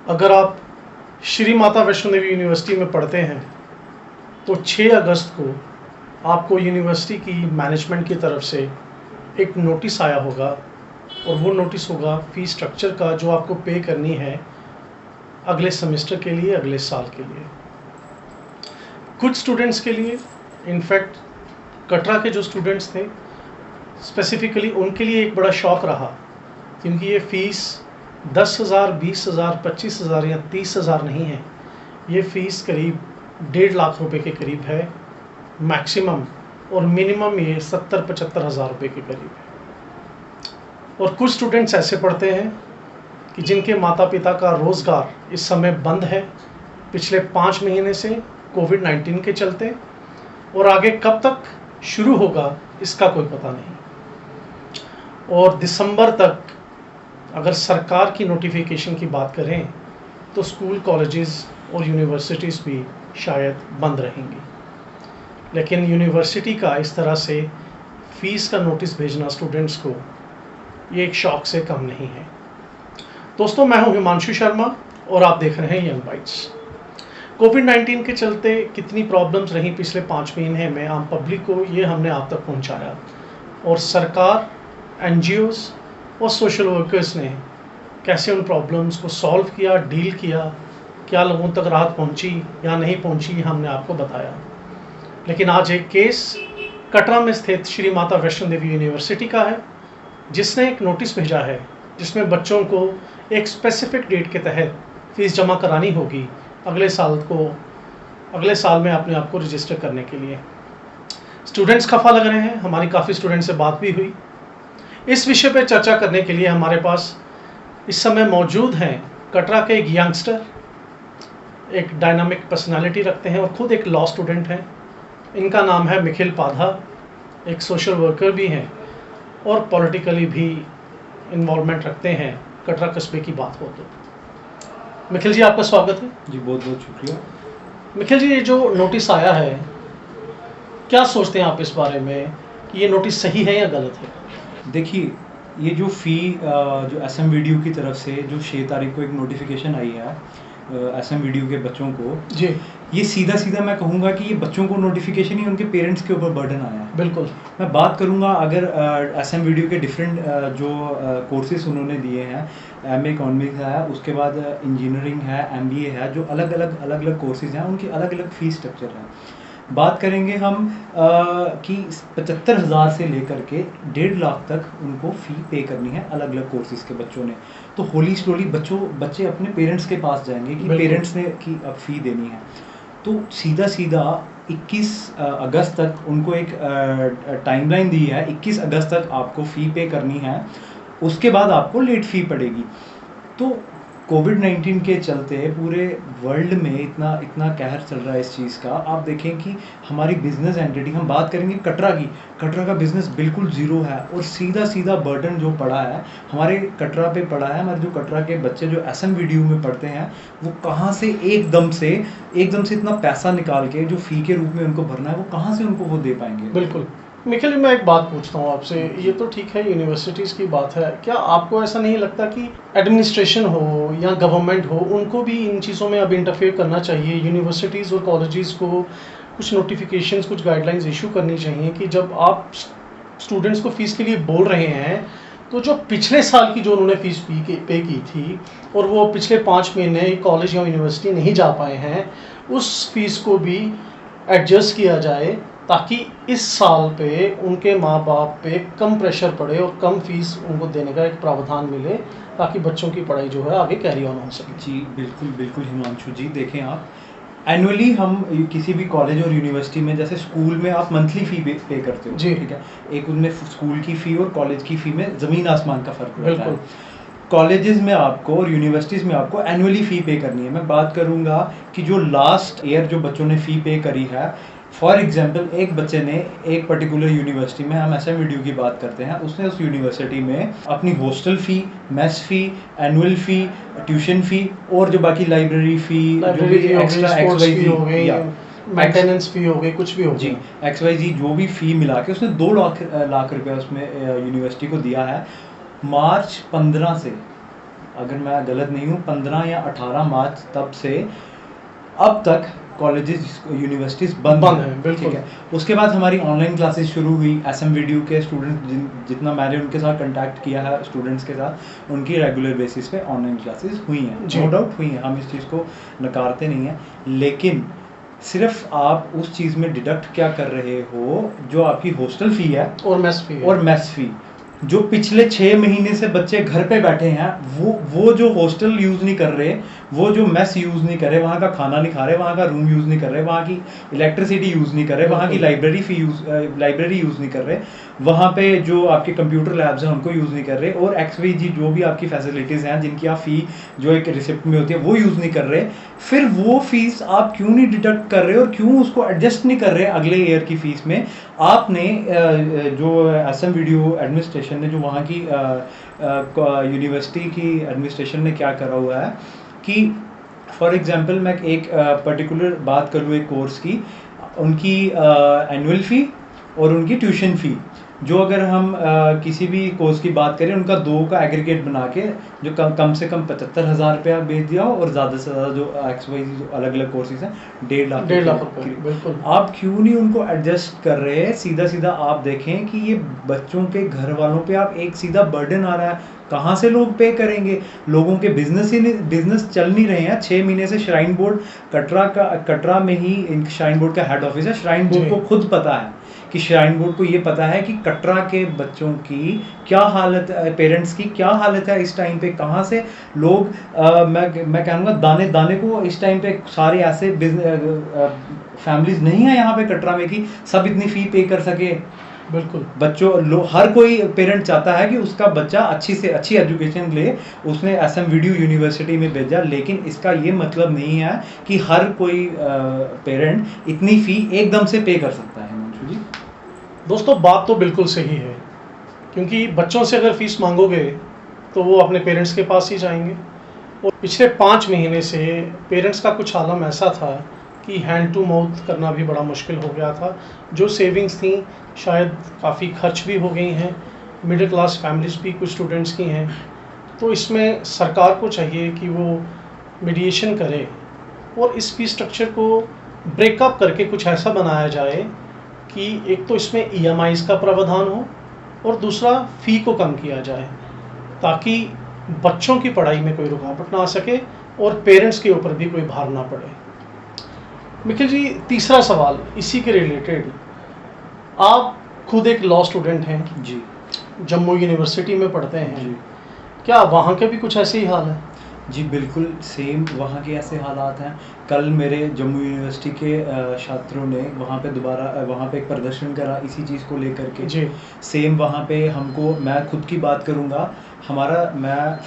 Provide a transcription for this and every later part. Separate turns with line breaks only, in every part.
अगर आप श्री माता वैष्णो देवी यूनिवर्सिटी में पढ़ते हैं तो 6 अगस्त को आपको यूनिवर्सिटी की मैनेजमेंट की तरफ से एक नोटिस आया होगा और वो नोटिस होगा फ़ीस स्ट्रक्चर का जो आपको पे करनी है अगले सेमेस्टर के लिए, अगले साल के लिए। कुछ स्टूडेंट्स के लिए, इनफैक्ट कटरा के जो स्टूडेंट्स थे स्पेसिफिकली उनके लिए एक बड़ा शॉक रहा, क्योंकि ये फ़ीस 10,000, 20,000, 25,000 या 30,000 नहीं है। ये फ़ीस करीब 1.5 लाख रुपए के करीब है मैक्सिमम, और मिनिमम ये 70-75 हज़ार रुपये के करीब है। और कुछ स्टूडेंट्स ऐसे पढ़ते हैं कि जिनके माता पिता का रोज़गार इस समय बंद है पिछले 5 महीने से कोविड-19 के चलते, और आगे कब तक शुरू होगा इसका कोई पता नहीं। और दिसंबर तक अगर सरकार की नोटिफिकेशन की बात करें तो स्कूल, कॉलेजेस और यूनिवर्सिटीज़ भी शायद बंद रहेंगी, लेकिन यूनिवर्सिटी का इस तरह से फ़ीस का नोटिस भेजना स्टूडेंट्स को ये एक शॉक से कम नहीं है। दोस्तों, मैं हूं हिमांशु शर्मा और आप देख रहे हैं यंग बाइट्स। कोविड-19 के चलते कितनी प्रॉब्लम्स रहीं पिछले 5 महीने में आम पब्लिक को, ये हमने आप तक पहुंचाया, और सरकार, एनजीओज़ और सोशल वर्कर्स ने कैसे उन प्रॉब्लम्स को सॉल्व किया, डील किया, क्या लोगों तक राहत पहुंची या नहीं पहुंची, हमने आपको बताया। लेकिन आज एक केस कटरा में स्थित श्री माता वैष्णो देवी यूनिवर्सिटी का है, जिसने एक नोटिस भेजा है जिसमें बच्चों को एक स्पेसिफिक डेट के तहत फ़ीस जमा करानी होगी अगले साल में अपने आप को रजिस्टर करने के लिए। स्टूडेंट्स खफा लग रहे हैं, हमारी काफ़ी स्टूडेंट से बात भी हुई। इस विषय पर चर्चा करने के लिए हमारे पास इस समय मौजूद हैं कटरा के एक यंगस्टर, एक डायनामिक पर्सनालिटी रखते हैं और ख़ुद एक लॉ स्टूडेंट हैं। इनका नाम है मिखिल पाधा, एक सोशल वर्कर भी हैं और पॉलिटिकली भी इन्वॉल्वमेंट रखते हैं कटरा कस्बे की बात हो तो। मिखिल जी, आपका स्वागत है।
जी, बहुत बहुत शुक्रिया।
मिखिल जी, ये जो नोटिस आया है, क्या सोचते हैं आप इस बारे में कि ये नोटिस सही है या गलत है?
देखिए, ये जो जो एसएम वीडियो की तरफ से जो 6 तारीख को एक नोटिफिकेशन आई है एसएम वीडियो के बच्चों को
जी,
ये सीधा मैं कहूँगा कि ये बच्चों को नोटिफिकेशन ही उनके पेरेंट्स के ऊपर बर्डन आया है।
बिल्कुल।
मैं बात करूँगा अगर एसएम वीडियो के डिफरेंट जो कोर्सेज उन्होंने दिए हैं, एमए इकोनॉमिक्स है, उसके बाद इंजीनियरिंग है, एमबीए है, जो अलग अलग कोर्सेज हैं, उनकी अलग अलग फ़ीस स्ट्रक्चर है। बात करेंगे हम कि 75,000 से लेकर के 1.5 लाख तक उनको फ़ी पे करनी है अलग अलग कोर्सेज़ के बच्चों ने। तो होली स्लोली बच्चे अपने पेरेंट्स के पास जाएंगे कि पेरेंट्स ने कि अब फ़ी देनी है। तो सीधा 21 अगस्त तक उनको एक टाइमलाइन दी है, 21 अगस्त तक आपको फ़ी पे करनी है, उसके बाद आपको लेट फ़ी पड़ेगी। तो कोविड-19 के चलते पूरे वर्ल्ड में इतना कहर चल रहा है इस चीज़ का। आप देखें कि हमारी बिज़नेस एंटिटी, हम बात करेंगे कटरा की, कटरा का बिज़नेस बिल्कुल ज़ीरो है और सीधा बर्डन जो पड़ा है हमारे कटरा पे पड़ा है। हमारे जो कटरा के बच्चे जो एसएम वीडियो में पढ़ते हैं, वो कहाँ से एकदम से इतना पैसा निकाल के जो फ़ी के रूप में उनको भरना है, वो कहाँ से उनको वो दे पाएंगे?
बिल्कुल। मिखिल, मैं एक बात पूछता हूँ आपसे, ये तो ठीक है यूनिवर्सिटीज़ की बात है, क्या आपको ऐसा नहीं लगता कि एडमिनिस्ट्रेशन हो या गवर्नमेंट हो, उनको भी इन चीज़ों में अब इंटरफेयर करना चाहिए? यूनिवर्सिटीज़ और कॉलेजेस को कुछ नोटिफिकेशंस, कुछ गाइडलाइंस इशू करनी चाहिए कि जब आप स्टूडेंट्स को फ़ीस के लिए बोल रहे हैं तो जो पिछले साल की जो उन्होंने फ़ीस पे की थी और वो पिछले 5 महीने कॉलेज या यूनिवर्सिटी नहीं जा पाए हैं, उस फीस को भी एडजस्ट किया जाए ताकि इस साल पे उनके माँ बाप पे कम प्रेशर पड़े और कम फीस उनको देने का एक प्रावधान मिले, ताकि बच्चों की पढ़ाई जो है आगे कैरी ऑन हो सके।
जी बिल्कुल हिमांशु जी, देखें आप एनुअली हम किसी भी कॉलेज और यूनिवर्सिटी में, जैसे स्कूल में आप मंथली फ़ी पे करते हो
जी,
ठीक है, एक उनमें स्कूल की फ़ी और कॉलेज की फ़ी में ज़मीन आसमान का फ़र्क रहता है।
बिल्कुल।
कॉलेजेस में आपको और यूनिवर्सिटीज़ में आपको एनुअली फ़ी पे करनी है। मैं बात करूँगा कि जो लास्ट ईयर जो बच्चों ने फ़ी पे करी है, फॉर एग्जांपल एक बच्चे ने एक पर्टिकुलर यूनिवर्सिटी में, हम एसएम वीडियो की बात करते हैं, उसने उस यूनिवर्सिटी में अपनी हॉस्टल फ़ी, मेस फ़ी, एनुअल फ़ी, ट्यूशन फ़ी और जो बाकी लाइब्रेरी फ़ी, जो भी एक्स्ट्रा XYZ
हो गई, मेंटेनेंस फ़ी हो गई, कुछ भी हो
जी, XYZ जो भी फ़ी मिला के उसने 2 लाख रुपए उसमें यूनिवर्सिटी को दिया है। मार्च 15 से अगर मैं गलत नहीं हूँ 15 या 18 मार्च तब से अब तक कॉलेजेस यूनिवर्सिटीज़ बंद
हैं, बिल्कुल।
ठीक है। उसके बाद हमारी ऑनलाइन क्लासेस शुरू हुई। एसएम वीडियो के स्टूडेंट जितना मैंने उनके साथ कांटेक्ट किया है स्टूडेंट्स के साथ, उनकी रेगुलर बेसिस पे ऑनलाइन क्लासेस हुई हैं, नो डाउट हुई हैं, हम इस चीज़ को नकारते नहीं हैं। लेकिन सिर्फ आप उस चीज़ में डिडक्ट क्या कर रहे हो, जो आपकी हॉस्टल फ़ी है और मेस फ़ी जो पिछले 6 महीने से बच्चे घर पे बैठे हैं, वो जो हॉस्टल यूज़ नहीं कर रहे, वो जो मेस यूज़ नहीं कर रहे, वहाँ का खाना नहीं खा रहे, वहाँ का रूम यूज़ नहीं कर रहे, वहाँ की इलेक्ट्रिसिटी यूज़ नहीं कर रहे, वहाँ की लाइब्रेरी यूज़ नहीं कर रहे, वहाँ पे जो आपके कंप्यूटर लैब्स हैं उनको यूज़ नहीं कर रहे, और XYZ जो भी आपकी फैसिलिटीज़ हैं जिनकी आप फ़ी जो एक रिसिप्ट में होती है वो यूज़ नहीं कर रहे, फिर वो फीस आप क्यों नहीं डिडक्ट कर रहे और क्यों उसको एडजस्ट नहीं कर रहे अगले ईयर की फ़ीस में? आपने जो एसएम वीडियो एडमिनिस्ट्रेशन ने, जो वहाँ की यूनिवर्सिटी की एडमिनिस्ट्रेशन ने क्या करा हुआ है कि फॉर एग्जांपल मैं एक पर्टिकुलर बात करूँ एक कोर्स की, उनकी एनुअल फ़ी और उनकी ट्यूशन फ़ी, जो अगर हम किसी भी कोर्स की बात करें, उनका 2 का एग्रीगेट बना के जो कम से कम 75,000 रुपया भेज दिया हो, और ज़्यादा से ज़्यादा जो XYZ जो अलग अलग कोर्सेज हैं 1.5 लाख
रुपये, बिल्कुल।
आप क्यों नहीं उनको एडजस्ट कर रहे? सीधा सीधा आप देखें कि ये बच्चों के घर वालों पे आप एक सीधा बर्डन आ रहा है, कहाँ से लोग पे करेंगे? लोगों के बिजनेस चल नहीं रहे हैं। 6 महीने से श्राइन बोर्ड कटरा में ही श्राइन बोर्ड का हेड ऑफिस है। श्राइन बोर्ड को खुद पता है कि श्राइन बोर्ड को ये पता है कि कटरा के बच्चों की क्या हालत है, पेरेंट्स की क्या हालत है इस टाइम पे, कहाँ से लोग मैं कहूँगा दाने दाने को इस टाइम पे सारे ऐसे फैमिलीज नहीं है यहाँ पे कटरा में कि सब इतनी फ़ी पे कर सके।
बिल्कुल
हर कोई पेरेंट चाहता है कि उसका बच्चा अच्छी से अच्छी एजुकेशन ले, उसने एसएम वीडियो यूनिवर्सिटी में भेजा, लेकिन इसका ये मतलब नहीं है कि हर कोई पेरेंट इतनी फ़ी एकदम से पे कर सकता है। मंशू जी,
दोस्तों बात तो बिल्कुल सही है, क्योंकि बच्चों से अगर फीस मांगोगे तो वो अपने पेरेंट्स के पास ही जाएंगे। और पिछले 5 महीने से पेरेंट्स का कुछ आलम ऐसा था कि हैंड टू माउथ करना भी बड़ा मुश्किल हो गया था। जो सेविंग्स थी शायद काफ़ी खर्च भी हो गई हैं, मिडिल क्लास फैमिलीज भी कुछ स्टूडेंट्स की हैं। तो इसमें सरकार को चाहिए कि वो मीडिएशन करे और इस फीस स्ट्रक्चर को ब्रेकअप करके कुछ ऐसा बनाया जाए कि एक तो इसमें EMIs का प्रावधान हो और दूसरा फ़ी को कम किया जाए, ताकि बच्चों की पढ़ाई में कोई रुकावट ना आ सके और पेरेंट्स के ऊपर भी कोई भार ना पड़े। निखिल जी, तीसरा सवाल इसी के रिलेटेड, आप खुद एक लॉ स्टूडेंट हैं
जी,
जम्मू यूनिवर्सिटी में पढ़ते हैं
जी,
क्या वहाँ के भी कुछ ऐसे ही हाल है?
जी बिल्कुल सेम वहाँ के ऐसे हालात हैं। कल मेरे जम्मू यूनिवर्सिटी के छात्रों ने वहाँ पे दोबारा वहाँ पे एक प्रदर्शन करा इसी चीज़ को लेकर के।
जी,
सेम वहाँ पे हमको, मैं खुद की बात करूँगा, मैं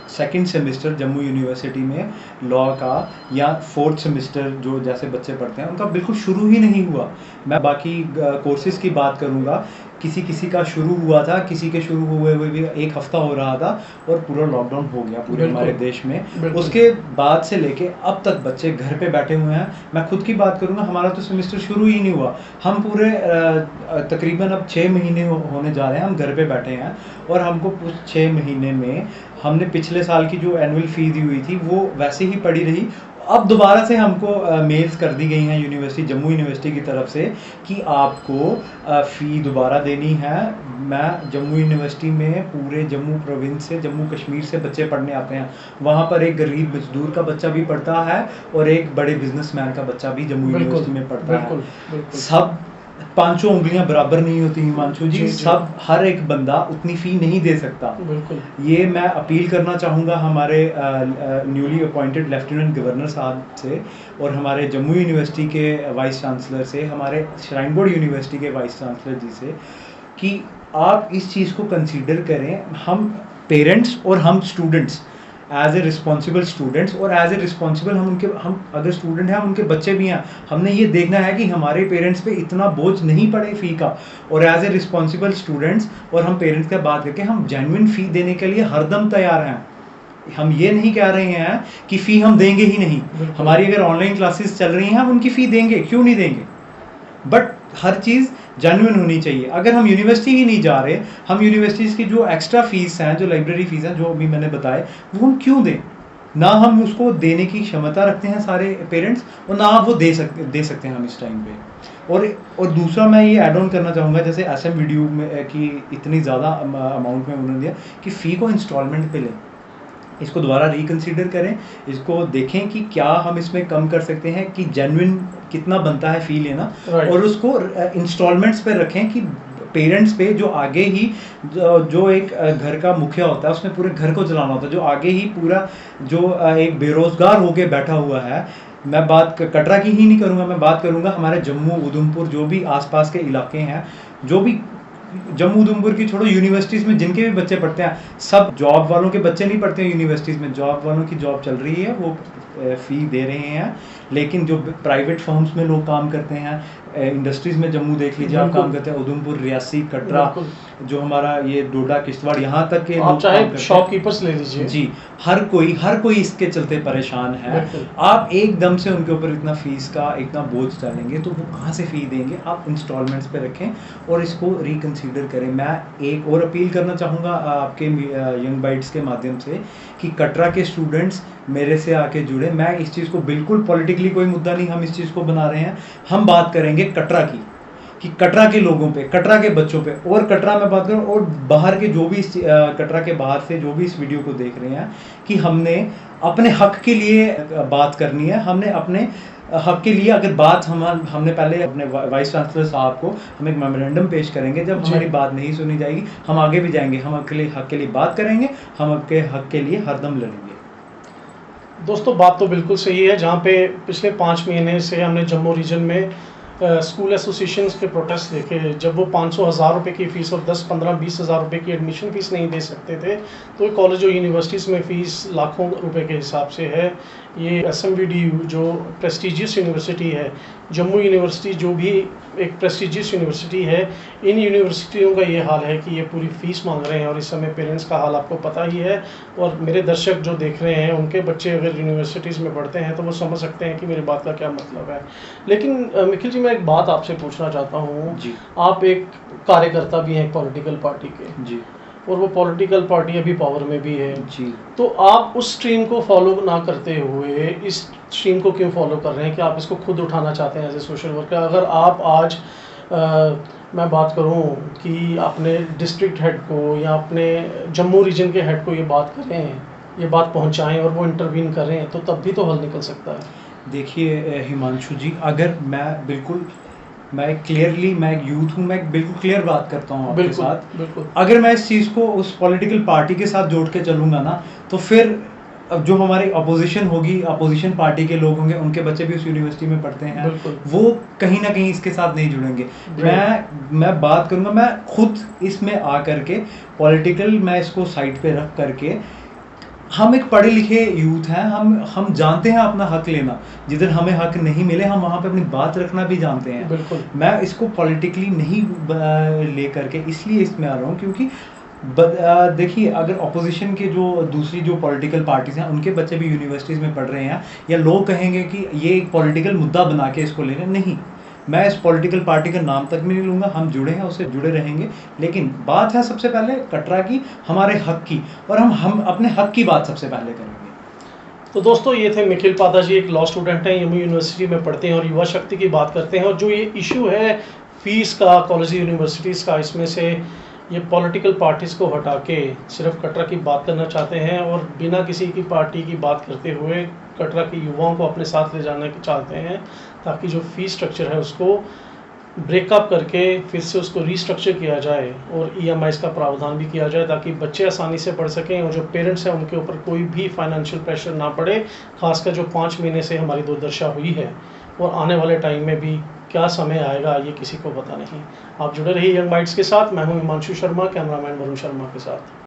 2nd सेमेस्टर जम्मू यूनिवर्सिटी में लॉ का या 4th सेमेस्टर जो जैसे बच्चे पढ़ते हैं उनका बिल्कुल शुरू ही नहीं हुआ। मैं बाकी कोर्सेज की बात करूँगा, किसी का शुरू हुआ था, किसी के शुरू हुए भी 1 हफ्ता हो रहा था और पूरा लॉकडाउन हो गया पूरे हमारे देश में। उसके बाद से लेके अब तक बच्चे घर पे बैठे हुए हैं। मैं खुद की बात करूँगा, हमारा तो सेमेस्टर शुरू ही नहीं हुआ। हम पूरे तकरीबन अब 6 महीने होने जा रहे हैं हम घर पे बैठे हैं, और हमको उस 6 महीने में हमने पिछले साल की जो एनुअल फ़ी दी हुई थी वो वैसे ही पड़ी रही। अब दोबारा से हमको मेल्स कर दी गई हैं जम्मू यूनिवर्सिटी की तरफ से कि आपको फ़ी दोबारा देनी है। मैं जम्मू यूनिवर्सिटी में पूरे जम्मू प्रोविंस से, जम्मू कश्मीर से बच्चे पढ़ने आते हैं। वहाँ पर एक गरीब मजदूर का बच्चा भी पढ़ता है और एक बड़े बिजनेसमैन का बच्चा भी जम्मू यूनिवर्सिटी में पढ़ता है। सब 5 उंगलियां बराबर नहीं होती हिमांशु जी, सब हर एक बंदा उतनी फ़ी नहीं दे सकता। ये मैं अपील करना चाहूँगा हमारे न्यूली अपॉइंटेड लेफ्टिनेंट गवर्नर साहब से और हमारे जम्मू यूनिवर्सिटी के वाइस चांसलर से, हमारे श्राइन बोर्ड यूनिवर्सिटी के वाइस चांसलर जी से, कि आप इस चीज़ को कंसीडर करें। हम पेरेंट्स और हम students as a responsible students और एज ए रिस्पॉन्सिबल हम अगर स्टूडेंट हैं, हम उनके बच्चे भी हैं, हमने ये देखना है कि हमारे पेरेंट्स पे इतना बोझ नहीं पड़े फ़ी का। और एज ए रिस्पॉन्सिबल स्टूडेंट्स और हम पेरेंट्स का बात करके हम जेन्युइन फ़ी देने के लिए हरदम तैयार हैं। हम ये नहीं कह रहे हैं कि फ़ी हम देंगे ही नहीं। हमारी अगर ऑनलाइन क्लासेस चल रही हैं हम उनकी फ़ी देंगे, क्यों नहीं देंगे, बट हर चीज़ जेन्युइन होनी चाहिए। अगर हम यूनिवर्सिटी ही नहीं जा रहे, हम यूनिवर्सिटीज़ की जो एक्स्ट्रा फीस हैं, जो लाइब्रेरी फीस हैं, जो अभी मैंने बताए, वो हम क्यों दें? ना हम उसको देने की क्षमता रखते हैं सारे पेरेंट्स, और ना वो दे सकते हैं हम इस टाइम पे। और दूसरा मैं ये ऐड ऑन करना चाहूँगा, जैसे एसएम वीडियो में की इतनी ज़्यादा अमाउंट में उन्होंने दिया कि फ़ी को इंस्टॉलमेंट पे लें, इसको दोबारा रिकंसीडर करें, इसको देखें कि क्या हम इसमें कम कर सकते हैं, कि जेन्युइन कितना बनता है फ़ी लेना,
Right.
और उसको इंस्टॉलमेंट्स पे रखें कि पेरेंट्स पे जो आगे ही जो एक घर का मुखिया होता है, उसने पूरे घर को चलाना होता है, जो आगे ही पूरा जो एक बेरोजगार होके बैठा हुआ है। मैं बात कटरा की ही नहीं करूँगा, मैं बात करूँगा हमारे जम्मू उधमपुर जो भी आसपास के इलाके हैं, जो भी जम्मू उधमपुर की छोड़ो, यूनिवर्सिटीज़ में जिनके भी बच्चे पढ़ते हैं, सब जॉब वालों के बच्चे नहीं पढ़ते हैं यूनिवर्सिटीज़ में, जॉब वालों की जॉब चल रही है, वो फ़ी दे रहे हैं। लेकिन जो प्राइवेट फर्म्स में लोग काम करते हैं, इंडस्ट्रीज़ में जम्मू देख लीजिए आप, काम करते हैं, उधमपुर, रियासी, कटरा, जो हमारा ये डोडा, किश्तवाड़, यहाँ तक के
आप चाहे शॉपकीपर्स ले लीजिए
जी, हर कोई इसके चलते परेशान है। आप एकदम से उनके ऊपर इतना फीस का इतना बोझ डालेंगे तो वो कहाँ से फ़ी देंगे? आप इंस्टॉलमेंट्स पे रखें और इसको रिकंसीडर करें। मैं एक और अपील करना चाहूँगा आपके यंग बाइट्स के माध्यम से, कि कटरा के स्टूडेंट्स मेरे से आके जुड़े। मैं इस चीज़ को बिल्कुल पॉलिटिकली कोई मुद्दा नहीं हम इस चीज़ को बना रहे हैं, हम बात करेंगे कटरा की, कि कटरा के लोगों पे, कटरा के बच्चों पे, और कटरा में बात करूँ, और बाहर के जो भी कटरा के बाहर से जो भी इस वीडियो को देख रहे हैं, कि हमने अपने हक के लिए बात करनी है। हमने अपने हक के लिए अगर बात हमने पहले अपने वाइस चांसलर साहब को हम एक मेमोरेंडम पेश करेंगे, जब हमारी बात नहीं सुनी जाएगी हम आगे भी जाएंगे, हम आपके हक के लिए बात करेंगे, हम आपके हक के लिए हरदम लड़ेंगे।
दोस्तों, बात तो बिल्कुल सही है। जहाँ पे पिछले 5 महीने से हमने जम्मू रीजन में स्कूल एसोसिएशंस के प्रोटेस्ट देखे, जब वो 500,000 रुपये की फ़ीस और 10, 15, 20 हज़ार रुपये की एडमिशन फ़ीस नहीं दे सकते थे, तो कॉलेज और यूनिवर्सिटीज़ में फ़ीस लाखों रुपए के हिसाब से है। ये SMVDU जो प्रेस्टिजियस यूनिवर्सिटी है, जम्मू यूनिवर्सिटी जो भी एक प्रेस्टिजियस यूनिवर्सिटी है, इन यूनिवर्सिटियों का ये हाल है कि ये पूरी फ़ीस मांग रहे हैं, और इस समय पेरेंट्स का हाल आपको पता ही है। और मेरे दर्शक जो देख रहे हैं, उनके बच्चे अगर यूनिवर्सिटीज़ में पढ़ते हैं तो वो समझ सकते हैं कि मेरी बात का क्या मतलब है। लेकिन निखिल जी, मैं एक बात आपसे पूछना चाहता हूँ
जी।
आप एक कार्यकर्ता भी हैं एक पॉलिटिकल पार्टी के
जी।
और वो पॉलिटिकल पार्टी अभी पावर में भी है
जी।
तो आप उस स्ट्रीम को फॉलो ना करते हुए इस स्ट्रीम को क्यों फॉलो कर रहे हैं? कि आप इसको खुद उठाना चाहते हैं एज ए सोशल वर्कर? अगर आप आज मैं बात करूं कि अपने डिस्ट्रिक्ट हेड को या अपने जम्मू रीजन के हेड को ये बात करें, ये बात पहुंचाएं और वो इंटरवीन करें, तो तब भी तो हल निकल सकता है।
देखिए हिमांशु जी, अगर मैं एक यूथ हूँ, मैं बिल्कुल क्लियर बात करता हूँ आपके साथ।
बिल्कुल।
अगर मैं इस चीज़ को उस पॉलिटिकल पार्टी के साथ जोड़ के चलूँगा ना, तो फिर जो हमारी अपोजिशन होगी, अपोजिशन पार्टी के लोग होंगे, उनके बच्चे भी उस यूनिवर्सिटी में पढ़ते हैं, वो कहीं ना कहीं इसके साथ नहीं जुड़ेंगे। मैं बात करूँगा, मैं खुद इसमें आ करके पॉलिटिकल, मैं इसको साइड पे रख करके, हम एक पढ़े लिखे यूथ हैं, हम जानते हैं अपना हक लेना, जिधर हमें हक नहीं मिले हम वहाँ पे अपनी बात रखना भी जानते हैं।
बिल्कुल।
मैं इसको पॉलिटिकली नहीं ले करके इसलिए इसमें आ रहा हूँ, क्योंकि देखिए, अगर अपोजिशन के जो दूसरी जो पॉलिटिकल पार्टीज़ हैं, उनके बच्चे भी यूनिवर्सिटीज़ में पढ़ रहे हैं, या लोग कहेंगे कि ये एक पॉलिटिकल मुद्दा बना के इसको ले रहे हैं, नहीं, मैं इस पॉलिटिकल पार्टी का नाम तक भी नहीं लूँगा। हम जुड़े हैं, उससे जुड़े रहेंगे, लेकिन बात है सबसे पहले कटरा की, हमारे हक की, और हम अपने हक की बात सबसे पहले करेंगे।
तो दोस्तों, ये थे निखिल पादा जी, एक लॉ स्टूडेंट हैं, जम्मू यूनिवर्सिटी में पढ़ते हैं और युवा शक्ति की बात करते हैं। और जो ये इशू है फीस का, कॉलेज यूनिवर्सिटीज़ का, इसमें से ये पॉलिटिकल पार्टीज़ को हटा के सिर्फ कटरा की बात करना चाहते हैं और बिना किसी की पार्टी की बात करते हुए कटरा के युवाओं को अपने साथ ले जाना चाहते हैं, ताकि जो फीस स्ट्रक्चर है उसको ब्रेकअप करके फिर से उसको रीस्ट्रक्चर किया जाए और EMIs का प्रावधान भी किया जाए, ताकि बच्चे आसानी से पढ़ सकें और जो पेरेंट्स हैं उनके ऊपर कोई भी फाइनेंशियल प्रेशर ना पड़े। खासकर जो 5 महीने से हमारी दुर्दशा हुई है, और आने वाले टाइम में भी क्या समय आएगा ये किसी को पता नहीं। आप जुड़े रहिए यंग बाइट्स के साथ। मैं हूं हिमांशु शर्मा, कैमरामैन वरुण शर्मा के साथ।